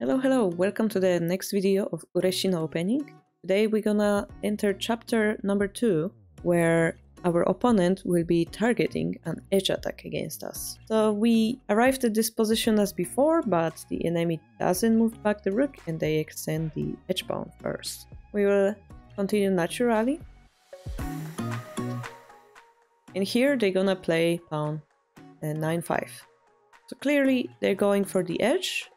Hello, welcome to the next video of Ureshino opening. Today we're gonna enter chapter number 2, where our opponent will be targeting an edge attack against us. So we arrived at this position as before, but the enemy doesn't move back the rook and they extend the edge pawn first. We will continue naturally. And here they're gonna play pawn 9-5. So clearly they're going for the edge.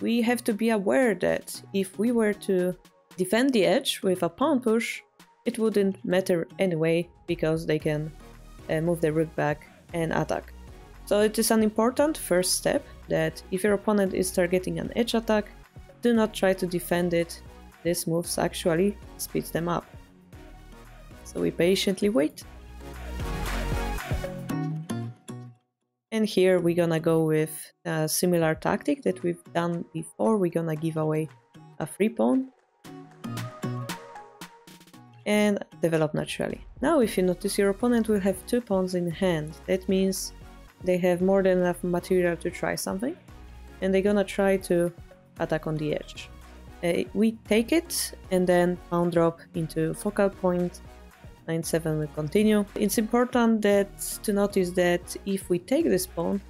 We have to be aware that if we were to defend the edge with a pawn push, it wouldn't matter anyway, because they can move the rook back and attack. So it is an important first step that if your opponent is targeting an edge attack, do not try to defend it. This move actually speeds them up. So we patiently wait. And here we're gonna go with a similar tactic that we've done before. We're gonna give away a free pawn and develop naturally. Now if you notice, your opponent will have 2 pawns in hand. That means they have more than enough material to try something, and they're gonna try to attack on the edge. We take it and then pawn drop into focal point. 9-7 will continue. It's important to notice that if we take this pawn,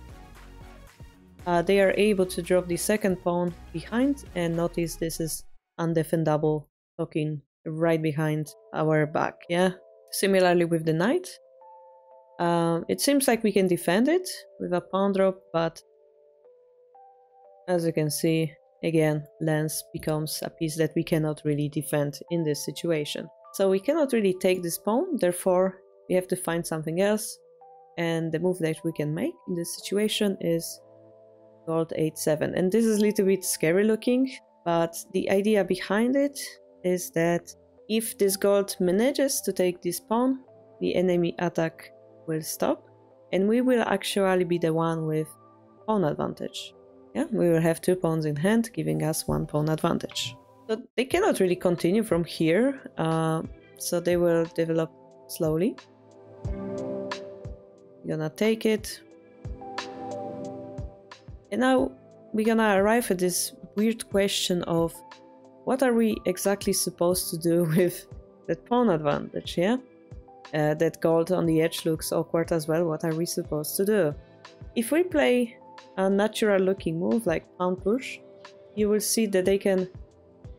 they are able to drop the second pawn behind, and notice this is undefendable, tucking right behind our back. Yeah. Similarly with the knight, it seems like we can defend it with a pawn drop, but as you can see, again, lance becomes a piece that we cannot really defend in this situation. So we cannot really take this pawn, therefore we have to find something else, and the move that we can make in this situation is gold 8-7. And this is a little bit scary looking, but the idea behind it is that if this gold manages to take this pawn, the enemy attack will stop, and we will actually be the one with pawn advantage. Yeah, we will have 2 pawns in hand, giving us 1 pawn advantage. So they cannot really continue from here, so they will develop slowly. We're gonna take it. And now we're gonna arrive at this weird question of what are we exactly supposed to do with that pawn advantage, yeah? That gold on the edge looks awkward as well. What are we supposed to do? If we play a natural looking move like pawn push, you will see that they can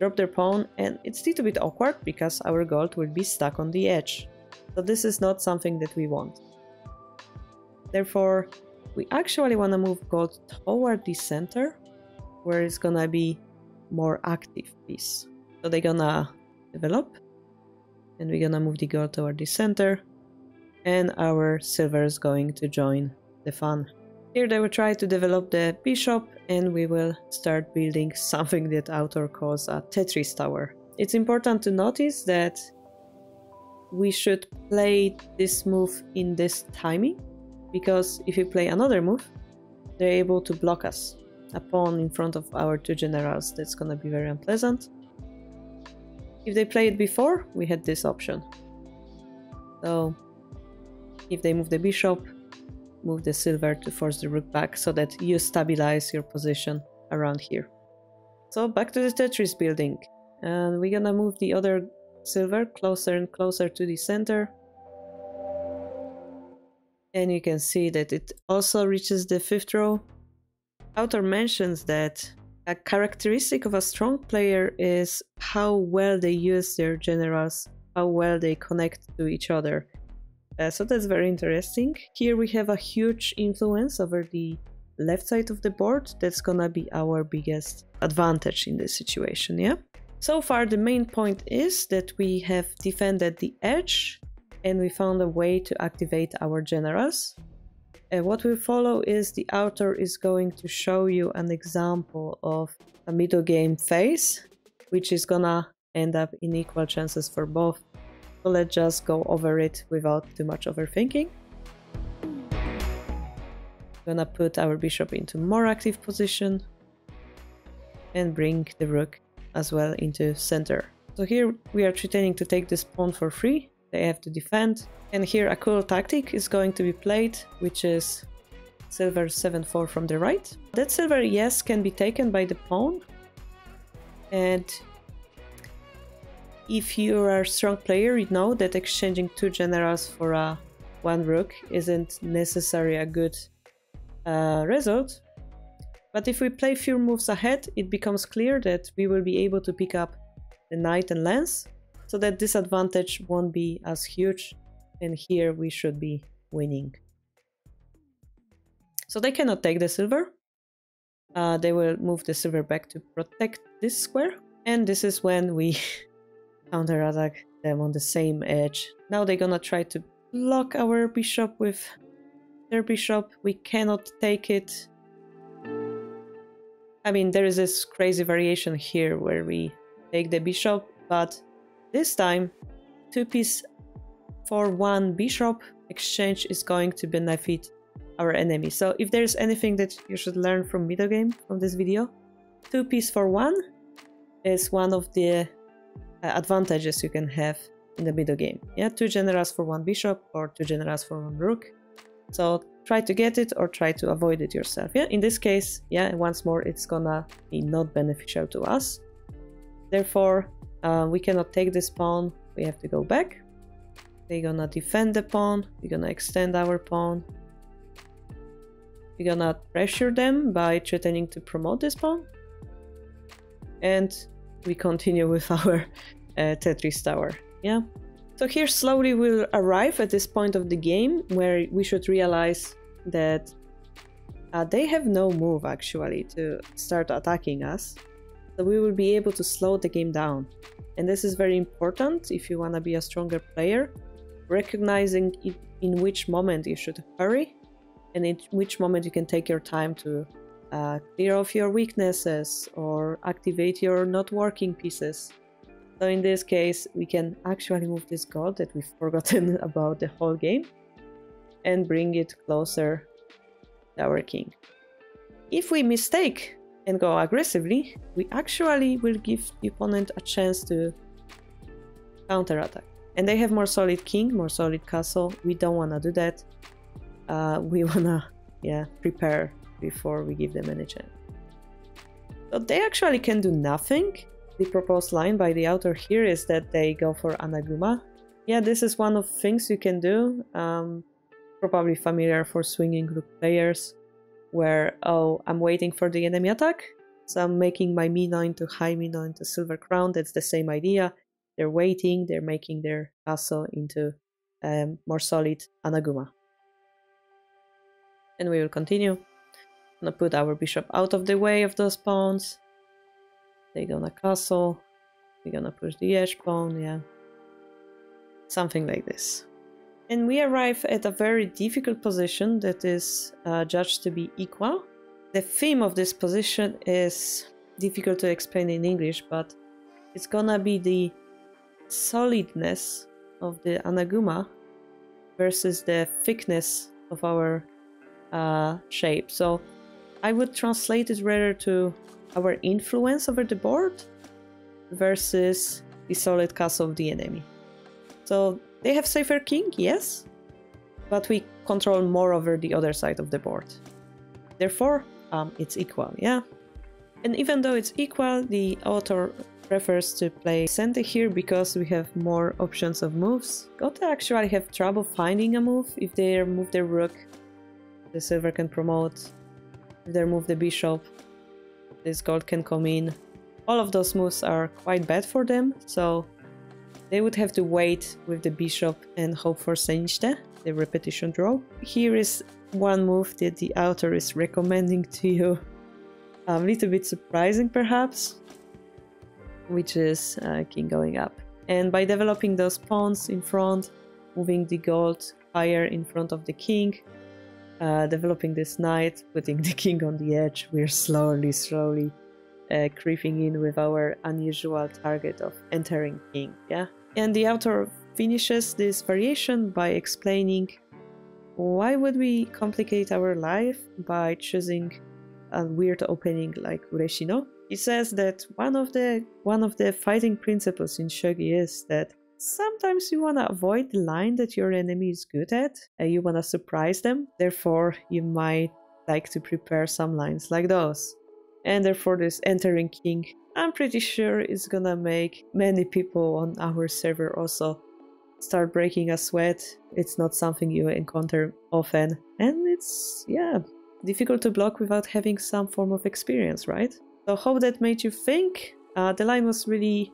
drop their pawn, and it's a little bit awkward because our gold will be stuck on the edge. So this is not something that we want. Therefore, we actually want to move gold toward the center, where it's gonna be more active piece. So they're gonna develop, and we're gonna move the gold toward the center, and our silver is going to join the fun. Here they will try to develop the bishop, and we will start building something that author calls a Tetris tower. It's important to notice that we should play this move in this timing, because if you play another move, they're able to block us. A pawn in front of our 2 generals, that's gonna be very unpleasant. If they play it before, we had this option. So if they move the bishop, move the silver to force the rook back so that you stabilize your position around here. So back to the Tetris building, and we're gonna move the other silver closer and closer to the center, and you can see that it also reaches the 5th row. Author mentions that a characteristic of a strong player is how well they use their generals, how well they connect to each other. So that's very interesting. Here we have a huge influence over the left side of the board. That's gonna be our biggest advantage in this situation, yeah? So far the main point is that we have defended the edge and we found a way to activate our generals. What will follow is the author is going to show you an example of a middle game phase, which is gonna end up in equal chances for both. So let's just go over it without too much overthinking. I'm gonna put our bishop into more active position and bring the rook as well into center. So here we are threatening to take this pawn for free. They have to defend. And here a cool tactic is going to be played, which is silver 7-4 from the right. That silver, yes, can be taken by the pawn. And if you are a strong player, you know that exchanging 2 generals for 1 rook isn't necessarily a good result. But if we play few moves ahead, it becomes clear that we will be able to pick up the knight and lance, so that disadvantage won't be as huge, and here we should be winning. So they cannot take the silver. They will move the silver back to protect this square, and this is when we counterattack them on the same edge. Now they're gonna try to block our bishop with their bishop. We cannot take it. I mean, there is this crazy variation here where we take the bishop, but this time 2-piece for 1 bishop exchange is going to benefit our enemy. So if there's anything that you should learn from middle game from this video, 2-piece for 1 is one of the advantages you can have in the middle game. Yeah, 2 generals for 1 bishop or 2 generals for 1 rook. So try to get it or try to avoid it yourself. Yeah, in this case, yeah, once more, it's gonna be not beneficial to us. Therefore, we cannot take this pawn. We have to go back. They're gonna defend the pawn. We're gonna extend our pawn. We're gonna pressure them by threatening to promote this pawn. And we continue with our Tetris tower. Yeah. So here slowly we'll arrive at this point of the game where we should realize that they have no move actually to start attacking us. So we will be able to slow the game down. And this is very important if you want to be a stronger player, recognizing in which moment you should hurry and in which moment you can take your time to clear off your weaknesses or activate your not working pieces. So in this case, we can actually move this gold that we've forgotten about the whole game and bring it closer to our king. If we mistake and go aggressively, we actually will give the opponent a chance to counterattack. And they have more solid king, more solid castle. We don't want to do that. We want to prepare before we give them any chance. So they actually can do nothing. The proposed line by the author here is that they go for Anaguma. Yeah, this is one of the things you can do. Probably familiar for swinging rook players, where, oh, I'm waiting for the enemy attack, so I'm making my Mino into high Mino into silver crown. That's the same idea. They're waiting, they're making their castle into more solid Anaguma. And we will continue. I'm gonna put our bishop out of the way of those pawns. They're gonna castle. We're gonna push the edge pawn, yeah. Something like this. And we arrive at a very difficult position that is judged to be equal. The theme of this position is difficult to explain in English, but it's gonna be the solidness of the Anaguma versus the thickness of our shape. So I would translate it rather to our influence over the board versus the solid castle of the enemy. So they have safer king, yes, but we control more over the other side of the board. Therefore, it's equal, yeah. And even though it's equal, the author prefers to play center here because we have more options of moves. Gote actually have trouble finding a move. If they move their rook, the silver can promote. If they move the bishop, this gold can come in. All of those moves are quite bad for them, so they would have to wait with the bishop and hope for Senjite, the repetition draw. Here is one move that the author is recommending to you. A little bit surprising perhaps, which is king going up. And by developing those pawns in front, moving the gold higher in front of the king, developing this knight, putting the king on the edge, we're slowly creeping in with our unusual target of entering king, yeah? And the author finishes this variation by explaining why would we complicate our life by choosing a weird opening like Ureshino. He says that one of the fighting principles in shogi is that sometimes you want to avoid the line that your enemy is good at, and you want to surprise them. Therefore, you might like to prepare some lines like those. And therefore this entering king, I'm pretty sure is gonna make many people on our server also start breaking a sweat. It's not something you encounter often, and it's, yeah, difficult to block without having some form of experience, right? So hope that made you think. The line was really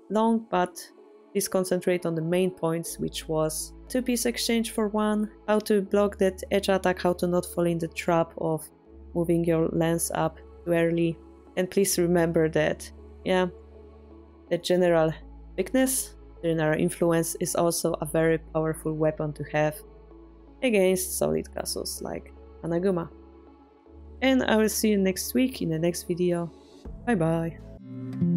long, but please concentrate on the main points, which was 2-piece exchange for 1, how to block that edge attack, how to not fall in the trap of moving your lance up too early. And please remember that, yeah, the general weakness, general influence is also a very powerful weapon to have against solid castles like Anaguma. And I will see you next week in the next video. Bye bye.